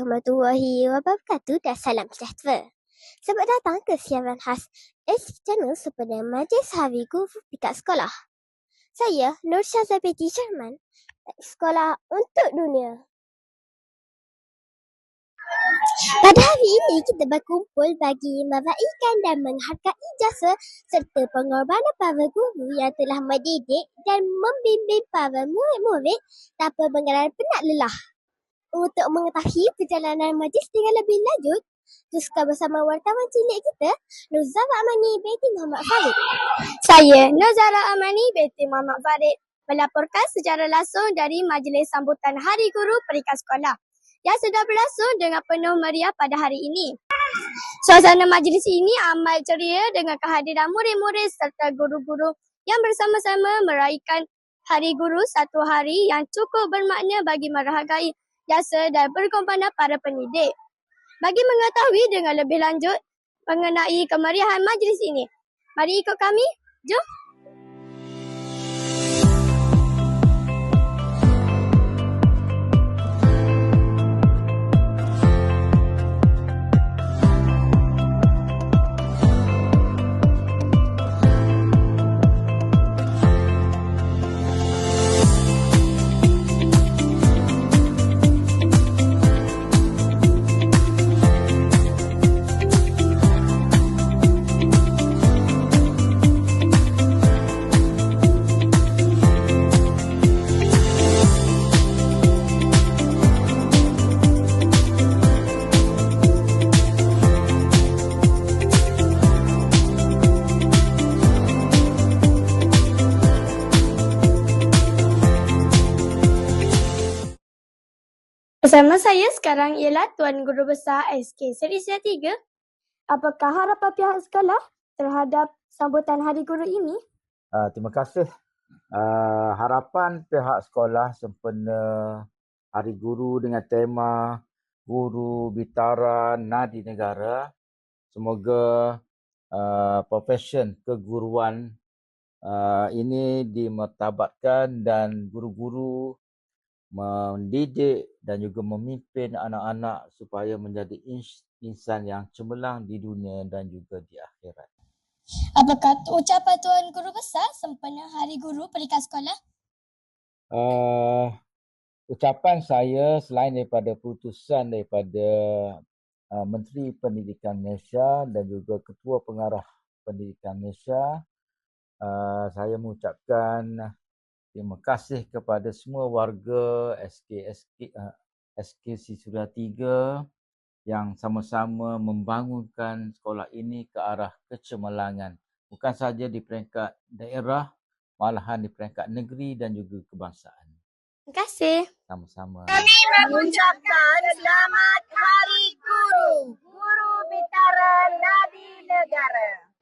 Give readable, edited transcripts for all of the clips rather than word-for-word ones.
warahmatullahi wabarakatuh dan salam sejahtera. Selamat datang ke siaran khas SK Channel sempena Majlis Hari Guru Tingkat Sekolah. Saya Nur Syazah binti Sharman, Sekolah untuk Dunia. Pada hari ini kita berkumpul bagi meraihkan dan menghargai jasa serta pengorbanan para guru yang telah mendidik dan membimbing para murid-murid tanpa mengenal penat lelah. Untuk mengetahui perjalanan majlis dengan lebih lanjut, teruskan bersama wartawan cilik kita, Nuzara Amani binti Muhammad Farid. Saya, Nuzara Amani binti Muhammad Farid, melaporkan secara langsung dari Majlis Sambutan Hari Guru Peringkat Sekolah yang sudah berlangsung dengan penuh meriah pada hari ini. Suasana majlis ini amat ceria dengan kehadiran murid-murid serta guru-guru yang bersama-sama meraihkan Hari Guru, satu hari yang cukup bermakna bagi menghargai jasa dan berkorbanan para pendidik. Bagi mengetahui dengan lebih lanjut mengenai kemeriahan majlis ini, mari ikut kami. Jom. Bersama saya sekarang ialah Tuan Guru Besar SK Serisia 3. Apakah harapan pihak sekolah terhadap sambutan Hari Guru ini? Terima kasih. Harapan pihak sekolah sempena Hari Guru dengan tema Guru Bitara Nadi Negara. Semoga profesion keguruan ini dimartabatkan dan guru-guru mendidik dan juga memimpin anak-anak supaya menjadi insan yang cemerlang di dunia dan juga di akhirat. Apakah ucapan Tuan Guru Besar sempena Hari Guru Peringkat Sekolah? Ucapan saya selain daripada putusan daripada Menteri Pendidikan Malaysia dan juga Ketua Pengarah Pendidikan Malaysia, saya mengucapkan terima kasih kepada semua warga SK Suria 3 yang sama-sama membangunkan sekolah ini ke arah kecemerlangan. Bukan saja di peringkat daerah, malahan di peringkat negeri dan juga kebangsaan. Terima kasih. Sama-sama. Kami mengucapkan selamat Hari Guru, Guru Bitara Nadi Negara.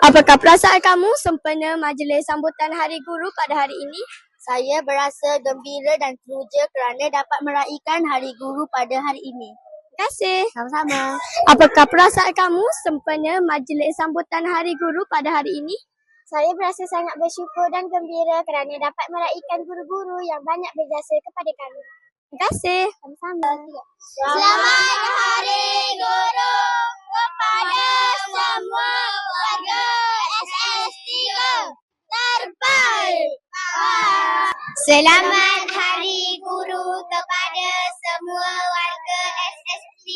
Apakah perasaan kamu sempena majlis sambutan Hari Guru pada hari ini? Saya berasa gembira dan teruja kerana dapat meraihkan Hari Guru pada hari ini. Terima kasih. Sama-sama. Apakah perasaan kamu sempena majlis sambutan Hari Guru pada hari ini? Saya berasa sangat bersyukur dan gembira kerana dapat meraihkan guru-guru yang banyak berjasa kepada kami. Terima kasih. Sama-sama. Selamat Hari Guru kepada semua warga SS3 terbaik. Selamat Hari Guru kepada semua warga SS3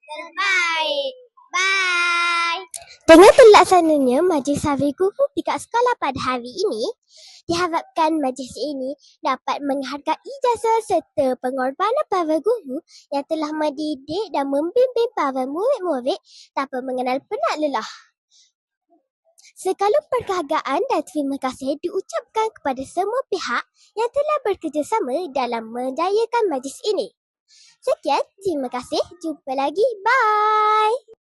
terbaik. Bye. Dengan terlaksananya Majlis Hari Guru Tingkat Sekolah pada hari ini, diharapkan majlis ini dapat menghargai jasa serta pengorbanan para guru yang telah mendidik dan membimbing para murid-murid tanpa mengenal penat lelah. Sekalum penghargaan dan terima kasih diucapkan kepada semua pihak yang telah bekerjasama dalam menjayakan majlis ini. Sekian, terima kasih. Jumpa lagi. Bye.